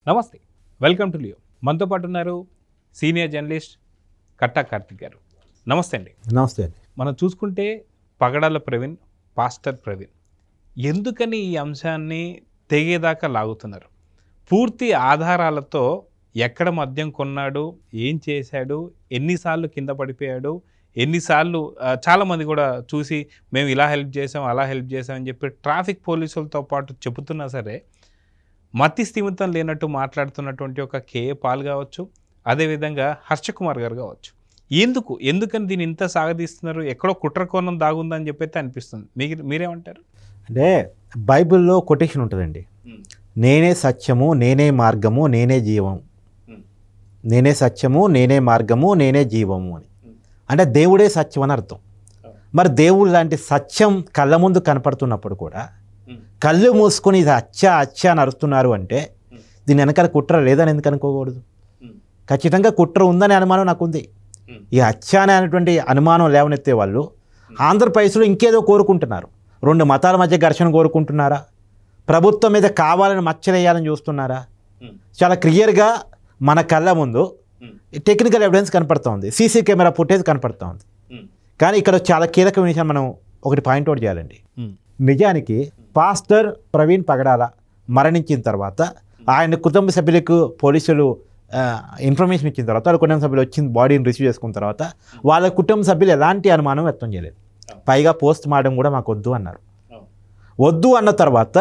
నమస్తే, welcome to Leo. మనతో పాటు ఉన్నారు సీనియర్ జర్నలిస్ట్ కట్టా కార్తిక్ గారు. నమస్తే అండి. నమస్తే అండి. మనం చూసుకుంటే పగడాల ప్రవీణ్, పాస్టర్ ప్రవీణ్ ఎందుకని ఈ అంశాన్ని తెగేదాకా లాగుతున్నారు? పూర్తి ఆధారాలతో ఎక్కడ మద్యం కొన్నాడు, ఏం చేశాడు, ఎన్నిసార్లు కింద పడిపోయాడు, ఎన్నిసార్లు చాలామంది కూడా చూసి మేము ఇలా హెల్ప్ చేసాం అలా హెల్ప్ చేసామని చెప్పి ట్రాఫిక్ పోలీసులతో పాటు చెబుతున్నా సరే మతి స్థిమితం లేనట్టు మాట్లాడుతున్నటువంటి ఒక కేఏ పాల్ కావచ్చు, అదేవిధంగా హర్షకుమార్ గారు కావచ్చు. ఎందుకని దీన్ని ఇంత సాగదీస్తున్నారు? ఎక్కడో కుట్రకోణం దాగుందని చెప్పైతే అనిపిస్తుంది. మీరేమంటారు? అంటే బైబిల్లో కొటేషన్ ఉంటుందండి, నేనే సత్యము, నేనే మార్గము, నేనే జీవము. నేనే సత్యము, నేనే మార్గము, నేనే జీవము అని. అంటే దేవుడే సత్యం అని అర్థం. మరి దేవుడు లాంటి సత్యం కళ్ళ ముందు కనపడుతున్నప్పుడు కూడా కళ్ళు మూసుకొని ఇది అచ్చా అని అరుస్తున్నారు అంటే దీని వెనకాల కుట్ర లేదని ఎందుకు అనుకోకూడదు? ఖచ్చితంగా కుట్ర ఉందనే అనుమానం నాకుంది. ఈ అచ్చా అనేటువంటి అనుమానం లేవనెత్తే వాళ్ళు ఆంధ్రప్రదేశ్లో ఇంకేదో కోరుకుంటున్నారు. రెండు మతాల మధ్య ఘర్షణ కోరుకుంటున్నారా? ప్రభుత్వం మీద కావాలని మచ్చలేయాలని చూస్తున్నారా? చాలా క్లియర్గా మన కళ్ళ ముందు టెక్నికల్ ఎవిడెన్స్ కనపడుతూ ఉంది, సీసీ కెమెరా ఫుటేజ్ కనపడుతూ ఉంది. కానీ ఇక్కడ చాలా కీలకమైన విషయం మనం ఒకటి పాయింట్అవుట్ చేయాలండి. నిజానికి పాస్టర్ ప్రవీణ్ పగడాల మరణించిన తర్వాత ఆయన కుటుంబ సభ్యులకు పోలీసులు ఇన్ఫర్మేషన్ ఇచ్చిన తర్వాత వాళ్ళ కుటుంబ సభ్యులు వచ్చిన బాడీని రిసీవ్ చేసుకున్న తర్వాత వాళ్ళ కుటుంబ సభ్యులు ఎలాంటి అనుమానం వ్యక్తం చేయలేదు. పైగా పోస్ట్ మార్టం కూడా మాకు వద్దు అన్నారు. వద్దు అన్న తర్వాత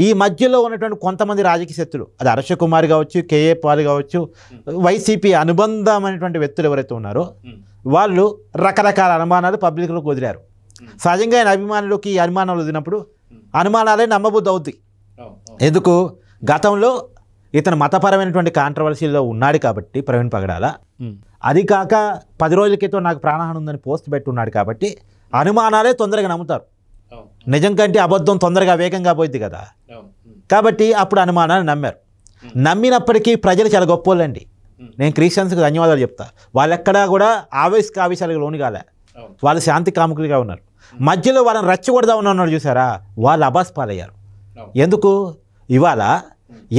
ఈ మధ్యలో ఉన్నటువంటి కొంతమంది రాజకీయ శక్తులు, అది హర్షకుమార్ కావచ్చు, కేఏ పాల్ కావచ్చు, వైసీపీ అనుబంధమైనటువంటి వ్యక్తులు ఎవరైతే ఉన్నారో వాళ్ళు రకరకాల అనుమానాలు పబ్లిక్లోకి వదిలారు. సహజంగా ఆయన అభిమానులకి ఈ అనుమానాలు వదిలినప్పుడు అనుమానాలే నమ్మబుద్ధి అవుతాయి. ఎందుకు? గతంలో ఇతను మతపరమైనటువంటి కాంట్రవర్సీలో ఉన్నాడు కాబట్టి ప్రవీణ్ పగడాల, అది కాక 10 రోజుల క్రితం నాకు ప్రాణహాని ఉందని పోస్ట్ పెట్టున్నాడు కాబట్టి అనుమానాలే తొందరగా నమ్ముతారు. నిజం కంటే అబద్ధం తొందరగా వేగంగా పోయింది కదా. కాబట్టి అప్పుడు అనుమానాలు నమ్మారు. నమ్మినప్పటికీ ప్రజలు చాలా గొప్పోళ్ళండి. నేను క్రిస్టియన్స్కి ధన్యవాదాలు చెప్తా. వాళ్ళెక్కడా కూడా ఆవేశాలకు లోను కాలే. వాళ్ళు శాంతి కాముకులుగా ఉన్నారు. మధ్యలో వాళ్ళని రెచ్చగొడదామని ఉన్నారు చూసారా, వాళ్ళు అబాస్ పాలయ్యారు. ఎందుకు? ఇవాళ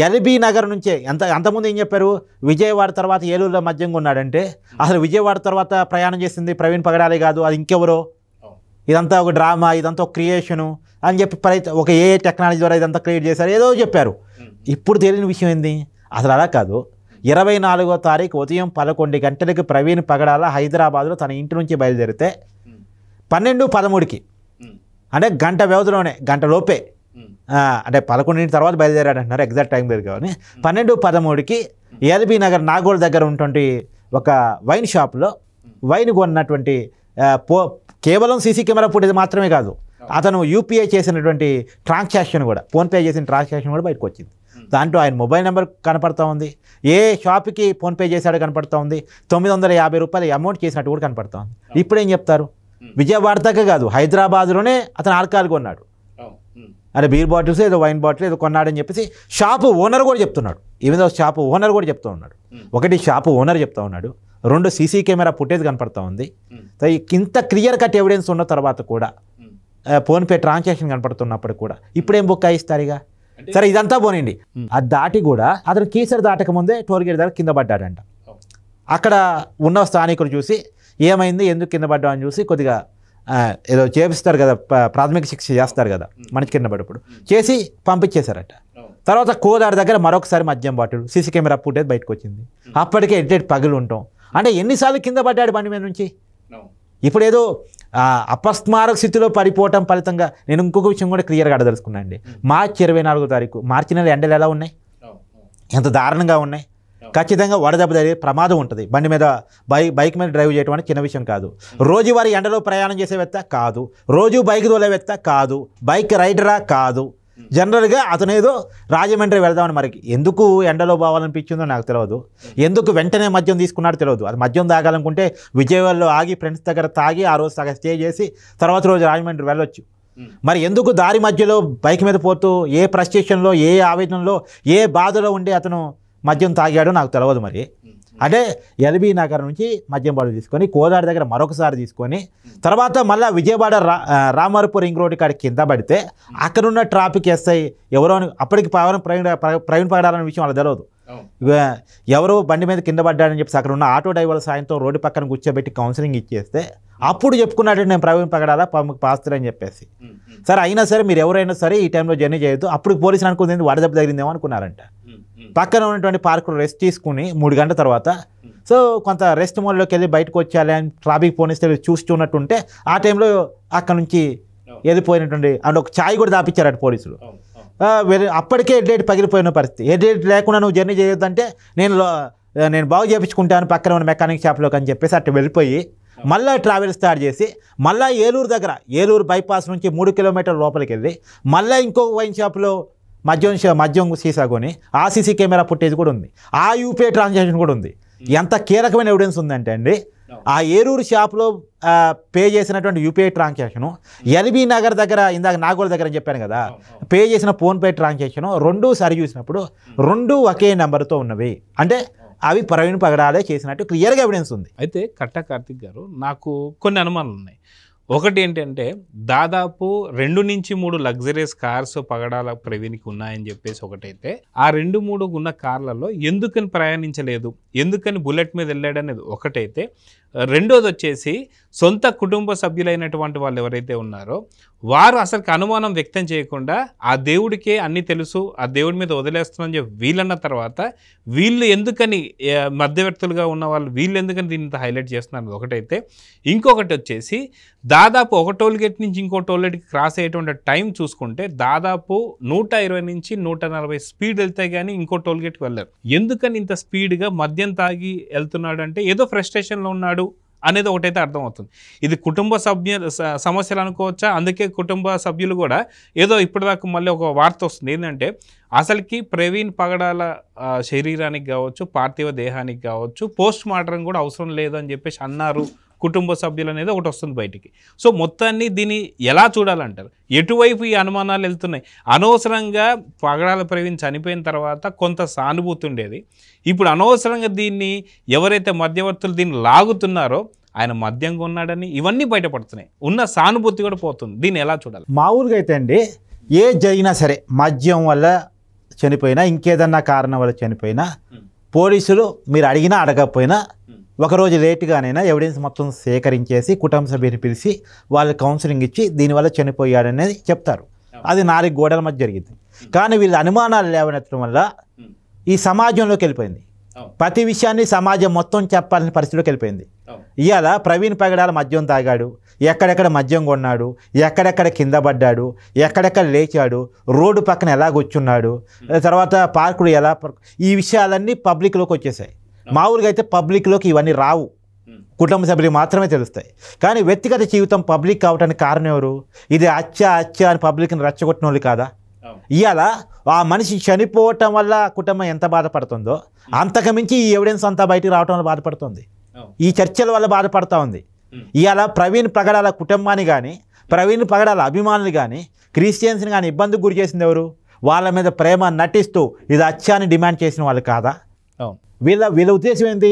ఎల్బీ నగర్ నుంచే అంతకుముందు ఏం చెప్పారు, విజయవాడ తర్వాత ఏలూరులో మద్యం కొన్నాడంటే అసలు విజయవాడ తర్వాత ప్రయాణం చేసింది ప్రవీణ్ పగడాలే కాదు, అది ఇంకెవరో. ఇదంతా ఒక డ్రామా, ఇదంతా ఒక క్రియేషను అని చెప్పి ఒక ఏ టెక్నాలజీ ద్వారా ఇదంతా క్రియేట్ చేశారు ఏదో చెప్పారు. ఇప్పుడు తెలియని విషయం ఏంది? అసలు అలా కాదు. 24వ తారీఖు ఉదయం 11 గంటలకి ప్రవీణ్ పగడాల హైదరాబాద్లో తన ఇంటి నుంచి బయలుదేరితే 12:13కి అంటే గంట వ్యవధిలోనే, గంట లోపే, అంటే 11 తర్వాత బయలుదేరాడు అంటున్నారు, ఎగ్జాక్ట్ టైం లేదు కానీ 12:13కి ఎల్బీ నగర్ నాగోల్ దగ్గర ఉన్నటువంటి ఒక వైన్ షాప్లో వైన్ కొన్నటువంటి కేవలం సీసీ కెమెరా ఫుటేజ్ మాత్రమే కాదు, అతను యూపీఐ చేసినటువంటి ట్రాన్సాక్షన్ కూడా, ఫోన్పే చేసిన ట్రాన్సాక్షన్ కూడా బయటకు వచ్చింది. దాంట్లో ఆయన మొబైల్ నెంబర్ కనపడతా ఉంది, ఏ షాప్కి ఫోన్పే చేశాడో కనపడతా ఉంది, 950 రూపాయలు అమౌంట్ చేసినట్టు కూడా కనపడతా ఉంది. ఇప్పుడు ఏం చెప్తారు? విజయవాడ దాకా కాదు, హైదరాబాద్లోనే అతను ఆల్కహాల్ కొన్నాడు, అంటే బీర్ బాటిల్స్ ఏదో వైన్ బాటిల్ ఏదో కొన్నాడని చెప్పేసి షాపు ఓనర్ కూడా చెప్తున్నాడు. ఈవెన్ షాపు ఓనర్ కూడా చెప్తూ ఉన్నాడు. ఒకటి షాపు ఓనర్ చెప్తా ఉన్నాడు, 2 సీసీ కెమెరా ఫుటేజ్ కనపడతా ఉంది. ఇంత క్లియర్ కట్ ఎవిడెన్స్ ఉన్న తర్వాత కూడా ఫోన్పే ట్రాన్సాక్షన్ కనపడుతున్నప్పుడు కూడా ఇప్పుడేం బుక్కాయిస్తారు ఇక? సరే ఇదంతా పోనండి, అది దాటి కూడా అతను కీసర్ దాటక ముందే టోల్గేట్ దగ్గర కింద పడ్డాడంట. అక్కడ ఉన్న స్థానికులు చూసి ఏమైంది, ఎందుకు కింద పడ్డా అని చూసి కొద్దిగా ఏదో చేపిస్తారు కదా, ప్రాథమిక శిక్ష చేస్తారు కదా మనిషి కింద పడ్డప్పుడు, చేసి పంపించేశారట. తర్వాత కోదాడ దగ్గర మరొకసారి మద్యం బాటిల్ సీసీ కెమెరా ఫుటేజ్ బయటకు వచ్చింది. అప్పటికే ఎడ్డెడ్ పగులు ఉంటాం. అంటే ఎన్నిసార్లు కింద పడ్డాడు బండి మీద నుంచి? ఇప్పుడు ఏదో అపస్మారక స్థితిలో పడిపోవటం ఫలితంగా నేను ఇంకొక విషయం కూడా క్లియర్గా అడదలుచుకున్నాను అండి. మార్చి 24వ తారీఖు, మార్చి నెల ఎండలు ఎలా ఉన్నాయి, ఎంత దారుణంగా ఉన్నాయి. ఖచ్చితంగా వడదెబ్బ తగిలే ప్రమాదం ఉంటుంది. బండి మీద బైక్ మీద డ్రైవ్ చేయడం అంటే చిన్న విషయం కాదు. రోజువారీ ఎండలో ప్రయాణం చేసే వ్యక్త కాదు, రోజు బైక్ తోలే వ్యక్త కాదు, బైక్ రైడరా కాదు. జనరల్గా అతను ఏదో రాజమండ్రి వెళ్దామని, మరి ఎందుకు ఎండలో పోవాలనిపించిందో నాకు తెలియదు, ఎందుకు వెంటనే మద్యం తీసుకున్నాడో తెలియదు. అది మద్యం తాగాలనుకుంటే విజయవాడలో ఆగి ఫ్రెండ్స్ దగ్గర తాగి ఆ రోజు సగం స్టే చేసి తర్వాత రోజు రాజమండ్రి వెళ్ళొచ్చు. మరి ఎందుకు దారి మధ్యలో బైక్ మీద పోతూ ఏ ఫ్రస్ట్రేషన్లో, ఏ ఆవేదనలో, ఏ బాధలో ఉండి అతను మద్యం తాగాడో నాకు తెలియదు. మరి అంటే ఎల్బీ నగర్ నుంచి మద్యం బాటిల్ తీసుకొని కోదాడ దగ్గర మరొకసారి తీసుకొని తర్వాత మళ్ళీ విజయవాడ రామారపు రింగ్ రోడ్డు కాడికి కింద పడితే అక్కడున్న ట్రాఫిక్ ఎస్ఐ ఎవరో అప్పటికి ప్రవీణ్ పగడాలనే విషయం వాళ్ళకి తెలియదు. ఎవరో బండి మీద కింద పడ్డాడని చెప్పి అక్కడ ఉన్న ఆటో డ్రైవర్ సాయంతో రోడ్డు పక్కన కూర్చోబెట్టి కౌన్సిలింగ్ ఇచ్చేస్తే అప్పుడు చెప్పుకున్నాడు నేను ప్రవీణ్ పగడాల పాస్టర్ అని చెప్పేసి. సరే అయినా సరే మీరు ఎవరైనా సరే ఈ టైంలో జర్నీ చేయొద్దు. అప్పుడు పోలీసులు అనుకుంది వడదెబ్బ తగిలిందేమో అనుకున్నారంట. పక్కన ఉన్నటువంటి పార్కులో రెస్ట్ తీసుకుని 3 గంటల తర్వాత సో కొంత రెస్ట్ మోడ్లోకి వెళ్ళి బయటకు వచ్చేయాలి అని ట్రాఫిక్ పోలీసులు చూస్తున్నట్టుంటే ఆ టైంలో అక్కడ నుంచి వెళ్ళిపోయినటువంటి అంటే ఒక ఛాయ్ కూడా దాపిచ్చారట పోలీసులు. అప్పటికే హెడ్ పగిలిపోయిన పరిస్థితి. హెడ్ లేకుండా నువ్వు జర్నీ చేయొద్దంటే నేను బాగు చేయించుకుంటాను పక్కన ఉన్న మెకానిక్ షాప్లోకి అని చెప్పేసి అట్లా వెళ్ళిపోయి మళ్ళీ ట్రావెల్ స్టార్ట్ చేసి మళ్ళీ ఏలూరు బైపాస్ నుంచి 3 కిలోమీటర్ల లోపలికి వెళ్ళి మళ్ళీ ఇంకో వైన్ షాప్లో మద్యం సీసా కొని ఆ సీసీ కెమెరా ఫుటేజ్ కూడా ఉంది, ఆ యూపీఐ ట్రాన్సాక్షన్ కూడా ఉంది. ఎంత కీలకమైన ఎవిడెన్స్ ఉందంటే అండి ఆ ఏలూరు షాప్లో పే చేసినటువంటి యూపీఐ ట్రాన్సాక్షను ఎల్బీ నగర్ దగ్గర ఇందాక నాగోల్ దగ్గర అని చెప్పాను కదా పే చేసిన ఫోన్పే ట్రాన్సాక్షను 2 సరి చూసినప్పుడు 2 ఒకే నెంబర్తో ఉన్నవి. అంటే అవి ప్రవీణ్ పగడాలే చేసినట్టు క్లియర్గా ఎవిడెన్స్ ఉంది. అయితే కట్టా కార్తిక్ గారు నాకు కొన్ని అనుమానాలు ఉన్నాయి. ఒకటి ఏంటంటే దాదాపు 2 నుంచి 3 లగ్జరీస్ కార్స్ పగడాల ప్రవీణ్కి ఉన్నాయని చెప్పేసి ఒకటైతే ఆ 2-3 ఉన్న కార్లలో ఎందుకని ప్రయాణించలేదు, ఎందుకని బుల్లెట్ మీద వెళ్ళాడనేది ఒకటైతే, రెండోది వచ్చేసి సొంత కుటుంబ సభ్యులైనటువంటి వాళ్ళు ఎవరైతే ఉన్నారో వారు అసలు అనుమానం వ్యక్తం చేయకుండా ఆ దేవుడికే అన్నీ తెలుసు ఆ దేవుడి మీద వదిలేస్తున్నామని చెప్పి వీళ్ళన్న తర్వాత వీళ్ళు ఎందుకని మధ్యవర్తులుగా ఉన్న వాళ్ళు వీళ్ళు ఎందుకని దీన్ని హైలైట్ చేస్తున్నారు ఒకటైతే, ఇంకొకటి వచ్చేసి దాదాపు ఒక టోల్గేట్ నుంచి ఇంకో టోల్గేట్కి క్రాస్ అయ్యేటువంటి టైం చూసుకుంటే దాదాపు 120 నుంచి 140 స్పీడ్ వెళ్తే కానీ ఇంకో టోల్గేట్కి వెళ్ళారు. ఎందుకని ఇంత స్పీడ్గా మద్యం తాగి వెళ్తున్నాడు అంటే ఏదో ఫ్రస్ట్రేషన్లో ఉన్నాడు అనేది ఒకటైతే అర్థమవుతుంది. ఇది కుటుంబ సమస్యలు అనుకోవచ్చా? అందుకే కుటుంబ సభ్యులు కూడా ఏదో ఇప్పటిదాకా మళ్ళీ ఒక వార్త వస్తుంది ఏంటంటే అసలుకి ప్రవీణ్ పగడాల శరీరానికి కావచ్చు పార్థివ దేహానికి కావచ్చు పోస్ట్ మార్టం కూడా అవసరం లేదు అని చెప్పేసి అన్నారు కుటుంబ సభ్యులు అనేది ఒకటి వస్తుంది బయటికి. సో మొత్తాన్ని దీన్ని ఎలా చూడాలంటారు? ఎటువైపు ఈ అనుమానాలు వెళ్తున్నాయి? అనవసరంగా పగడాల ప్రవీణ్ చనిపోయిన తర్వాత కొంత సానుభూతి ఉండేది, ఇప్పుడు అనవసరంగా దీన్ని ఎవరైతే మధ్యవర్తులు దీన్ని లాగుతున్నారో ఆయన మద్యంగా ఉన్నాడని ఇవన్నీ బయటపడుతున్నాయి, ఉన్న సానుభూతి కూడా పోతుంది. దీన్ని ఎలా చూడాలి? మామూలుగా అయితే అండి ఏ జరిగినా సరే మద్యం వల్ల చనిపోయినా ఇంకేదన్నా కారణం వల్ల చనిపోయినా పోలీసులు మీరు అడిగినా అడగకపోయినా ఒకరోజు లేటుగానైనా ఎవిడెన్స్ మొత్తం సేకరించేసి కుటుంబ సభ్యుని పిలిచి వాళ్ళు కౌన్సిలింగ్ ఇచ్చి దీనివల్ల చనిపోయాడనేది చెప్తారు. అది 4 గోడల మధ్య జరిగింది. కానీ వీళ్ళ అనుమానాలు లేవనెత్తడం వల్ల ఈ సమాజంలోకి వెళ్ళిపోయింది. ప్రతి విషయాన్ని సమాజం మొత్తం చెప్పాలని పరిస్థితిలోకి వెళ్ళిపోయింది. ఇవాళ ప్రవీణ్ పగడాల మద్యం తాగాడు, ఎక్కడెక్కడ మద్యం కొన్నాడు, ఎక్కడెక్కడ కింద పడ్డాడు, ఎక్కడెక్కడ లేచాడు, రోడ్డు పక్కన ఎలా కూర్చున్నాడు, తర్వాత పార్కులు ఎలా, ఈ విషయాలన్నీ పబ్లిక్లోకి వచ్చేసాయి. మామూలుగా అయితే పబ్లిక్లోకి ఇవన్నీ రావు, కుటుంబ సభ్యులకు మాత్రమే తెలుస్తాయి. కానీ వ్యక్తిగత జీవితం పబ్లిక్ కావడానికి కారణం ఎవరు? ఇది అచ్చా అని పబ్లిక్ని రెచ్చగొట్టిన వాళ్ళు కాదా? ఇవాళ ఆ మనిషి చనిపోవటం వల్ల కుటుంబం ఎంత బాధపడుతుందో అంతకుమించి ఈ ఎవిడెన్స్ అంతా బయటికి రావటం వల్ల బాధపడుతుంది, ఈ చర్చల వల్ల బాధపడుతూ ఉంది. ఇవాళ ప్రవీణ్ పగడాల కుటుంబాన్ని కానీ ప్రవీణ్ పగడాల అభిమానులు కానీ క్రిస్టియన్స్ని కానీ ఇబ్బందికి గురి చేసింది ఎవరు? వాళ్ళ మీద ప్రేమ నటిస్తూ ఇది అచ్చాని డిమాండ్ చేసిన వాళ్ళు కాదా? వీళ్ళ ఉద్దేశం ఏంటి?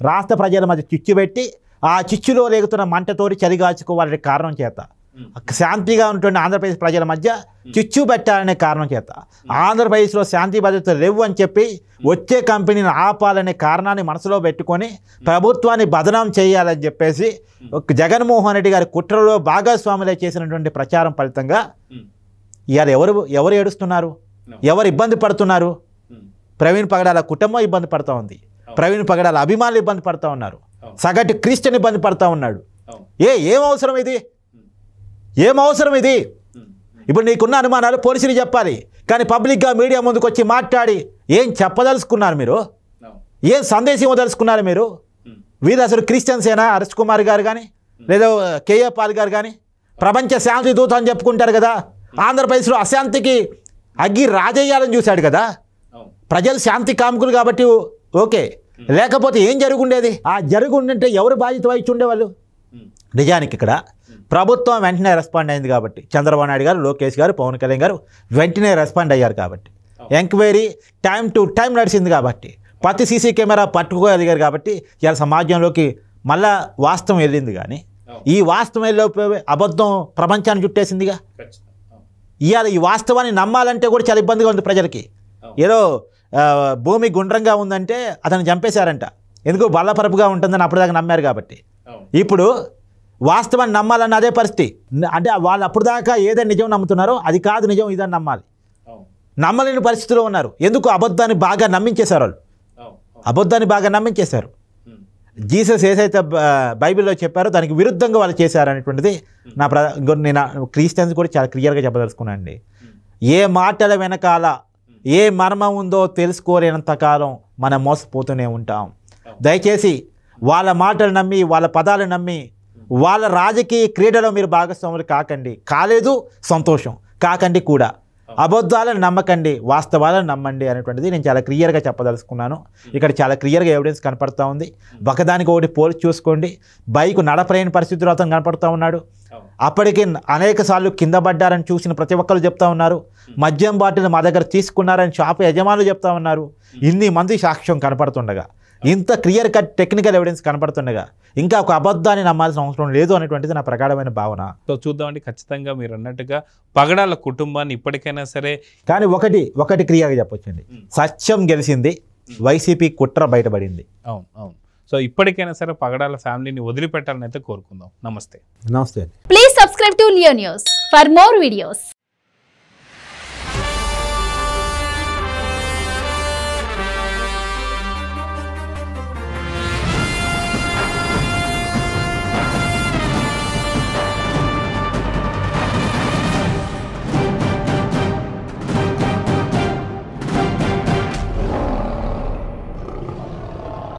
రాష్ట్ర ప్రజల మధ్య చిచ్చు పెట్టి ఆ చిచ్చులో లేగుతున్న మంటతోటి చలిగాచుకోవాలనే కారణం చేత, శాంతిగా ఉంటున్న ఆంధ్రప్రదేశ్ ప్రజల మధ్య చిచ్చు పెట్టాలనే కారణం చేత, ఆంధ్రప్రదేశ్లో శాంతి భద్రతలు లేవు అని చెప్పి వచ్చే కంపెనీని ఆపాలనే కారణాన్ని మనసులో పెట్టుకొని ప్రభుత్వాన్ని బదనాం చేయాలని చెప్పేసి జగన్మోహన్ రెడ్డి గారి కుట్రలో భాగస్వాములే చేసినటువంటి ప్రచారం ఫలితంగా ఇవాళ ఎవరు ఏడుస్తున్నారు, ఎవరు ఇబ్బంది పడుతున్నారు? ప్రవీణ్ పగడాల కుటుంబం ఇబ్బంది పడుతూ ఉంది, ప్రవీణ్ పగడాల అభిమానులు ఇబ్బంది పడుతూ ఉన్నారు, సగటు క్రిస్టియన్ ఇబ్బంది పడుతూ ఉన్నాడు. ఏం అవసరం ఇది? ఏం అవసరం ఇది? ఇప్పుడు నీకున్న అనుమానాలు పోలీసులు చెప్పాలి, కానీ పబ్లిక్గా మీడియా ముందుకు వచ్చి మాట్లాడి ఏం చెప్పదలుచుకున్నారు మీరు? ఏం సందేశం ఇవ్వదలుచుకున్నారు మీరు? వీరు అసలు క్రిస్టియన్సేనా? హర్ష్ కుమార్ గారు కానీ లేదా కేఏ పాల్ గారు కానీ ప్రపంచ శాంతి దూత అని చెప్పుకుంటారు కదా. ఆంధ్రప్రదేశ్లో అశాంతికి అగ్గి రాజేయాలని చూశాడు కదా. ప్రజలు శాంతి కాముకులు కాబట్టి ఓకే, లేకపోతే ఏం జరుగుండేది? ఆ జరుగుండంటే ఎవరు బాధ్యత వహించి ఉండేవాళ్ళు? నిజానికి ఇక్కడ ప్రభుత్వం వెంటనే రెస్పాండ్ అయింది కాబట్టి, చంద్రబాబు నాయుడు గారు, లోకేష్ గారు, పవన్ కళ్యాణ్ గారు వెంటనే రెస్పాండ్ అయ్యారు కాబట్టి, ఎంక్వైరీ టైం టు టైం నడిచింది కాబట్టి, ప్రతి సీసీ కెమెరా పట్టుకోగలిగారు కాబట్టి ఇలా సమాజంలోకి మళ్ళా వాస్తవం వెళ్ళింది. కానీ ఈ వాస్తవం వెళ్ళిపోయి అబద్ధం ప్రపంచాన్ని చుట్టేసిందిగా. ఇవాళ ఈ వాస్తవాన్ని నమ్మాలంటే కూడా చాలా ఇబ్బందిగా ఉంది ప్రజలకి. ఏదో భూమి గుండ్రంగా ఉందంటే అతను చంపేశారంట. ఎందుకు బల్లపరపుగా ఉంటుందని అప్పటిదాకా నమ్మారు కాబట్టి. ఇప్పుడు వాస్తవాన్ని నమ్మాలన్న అదే పరిస్థితి. అంటే వాళ్ళు అప్పటిదాకా ఏదైనా నిజం నమ్ముతున్నారో అది కాదు నిజం, ఇదని నమ్మాలి. నమ్మలేని పరిస్థితిలో ఉన్నారు. ఎందుకు? అబద్ధాన్ని బాగా నమ్మించేశారు వాళ్ళు. అబద్ధాన్ని బాగా నమ్మించేశారు. జీసస్ ఏదైతే బైబిల్లో చెప్పారో దానికి విరుద్ధంగా వాళ్ళు చేశారనేటువంటిది నేను క్రిస్టియన్స్ కూడా చాలా క్లియర్గా చెప్పదలుచుకున్నాను అండి. ఏ మాటల వెనకాల ఏ మర్మం ఉందో తెలుసుకోలేనంత కాలం మనం మోసపోతూనే ఉంటాం. దయచేసి వాళ్ళ మాటలు నమ్మి, వాళ్ళ పదాలు నమ్మి, వాళ్ళ రాజకీయ క్రీడలో మీరు భాగస్వాములు కాకండి. కాలేదు, సంతోషం. కాకండి కూడా. అబద్ధాలను నమ్మకండి, వాస్తవాలను నమ్మండి అనేటువంటిది నేను చాలా క్లియర్గా చెప్పదలుచుకున్నాను. ఇక్కడ చాలా క్లియర్గా ఎవిడెన్స్ కనపడతా ఉంది. ఒకదానికి ఒకటి పోల్చి చూసుకోండి. బైక్ నడపలేని పరిస్థితుల్లో అతను కనపడుతూ ఉన్నాడు. అప్పటికి అనేక సార్లు కింద పడ్డారని చూసిన ప్రతి ఒక్కరు చెప్తా ఉన్నారు. మద్యం బాటిల్ మా దగ్గర తీసుకున్నారని షాపు యజమానులు చెప్తా ఉన్నారు. ఇన్ని మంది సాక్ష్యం కనపడుతుండగా, ఇంత క్లియర్ కట్ టెక్నికల్ ఎవిడెన్స్ కనపడుతుండగా ఇంకా ఒక అబద్ధాన్ని నమ్మాల్సిన అవసరం లేదు అనేటువంటిది నా ప్రగాఢమైన భావన. సో చూద్దామండి. ఖచ్చితంగా మీరు అన్నట్టుగా పగడాల కుటుంబాన్ని ఇప్పటికైనా సరే, కానీ ఒకటి క్లియర్గా చెప్పొచ్చండి, సత్యం గెలిచింది, వైసీపీ కుట్ర బయటపడింది. అవును అవును. సో ఇప్పటికైనా సరే పగడాల ఫ్యామిలీని వదిలిపెట్టాలని అయితే కోరుకుందాం. నమస్తే. నమస్తే. Please subscribe to Leo news for more videos.